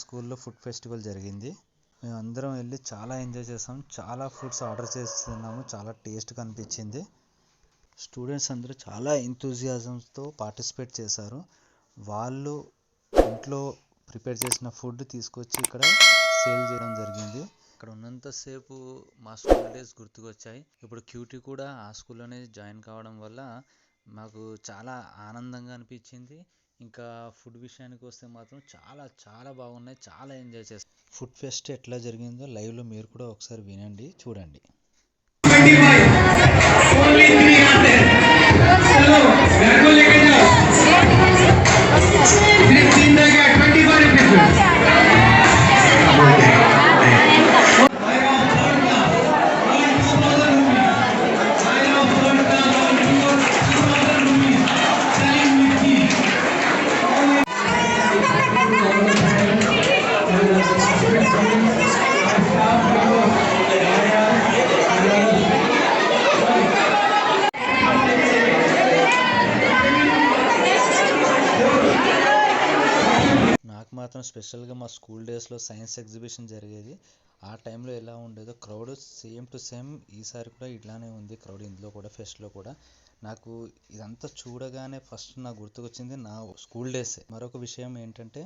స్కూల్లో food festival జరిగింది. మేమందరం వెళ్ళి చాలా ఎంజాయ్ చేసాం. చాలా ఫుడ్స్ ఆర్డర్ చేస్తున్నాము. చాలా టేస్ట్గా అనిపించింది. స్టూడెంట్స్ అందరూ చాలా ఎంతూజియాజంతో పార్టిసిపేట్ చేశారు. వాళ్ళు ఇంట్లో ప్రిపేర్ చేసిన ఫుడ్ తీసుకొచ్చి ఇక్కడ సేల్ చేయడం జరిగింది. ఇక్కడ ఉన్నంతసేపు మా స్కూల్ డేస్ గుర్తుకొచ్చాయి. ఇప్పుడు క్యూటీ కూడా ఆ స్కూల్లోనే జాయిన్ కావడం వల్ల మాకు చాలా ఆనందంగా అనిపించింది. ఇంకా ఫుడ్ విషయానికి వస్తే మాత్రం చాలా చాలా బాగున్నాయి. చాలా ఎంజాయ్ చేస్తాం. ఫుడ్ ఫెస్ట్ ఎట్లా జరిగిందో లైవ్లో మీరు కూడా ఒకసారి వినండి, చూడండి. మాత్రం స్పెషల్గా మా స్కూల్ డేస్లో సైన్స్ ఎగ్జిబిషన్ జరిగేది. ఆ టైంలో ఎలా ఉండేదో క్రౌడ్ సేమ్ టు సేమ్ ఈసారి కూడా ఇట్లానే ఉంది క్రౌడ్. ఇందులో కూడా ఫెస్ట్లో కూడా నాకు ఇదంతా చూడగానే ఫస్ట్ నాకు గుర్తుకొచ్చింది నా స్కూల్ డేసే. మరొక విషయం ఏంటంటే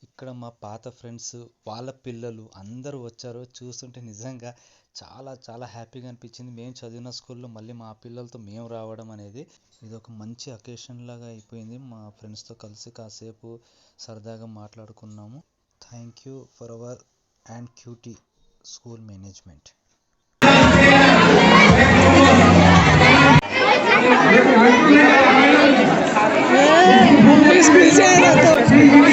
ఇక్కడ మా పాత ఫ్రెండ్స్ వాళ్ళ పిల్లలు అందరూ వచ్చారు. చూస్తుంటే నిజంగా చాలా చాలా హ్యాపీగా అనిపించింది. మేము చదివిన స్కూల్లో మళ్ళీ మా పిల్లలతో మేము రావడం అనేది ఇది ఒక మంచి అకేషన్ లాగా అయిపోయింది. మా ఫ్రెండ్స్తో కలిసి కాసేపు సరదాగా మాట్లాడుకున్నాము. Thank you for our and cutie school management. Please,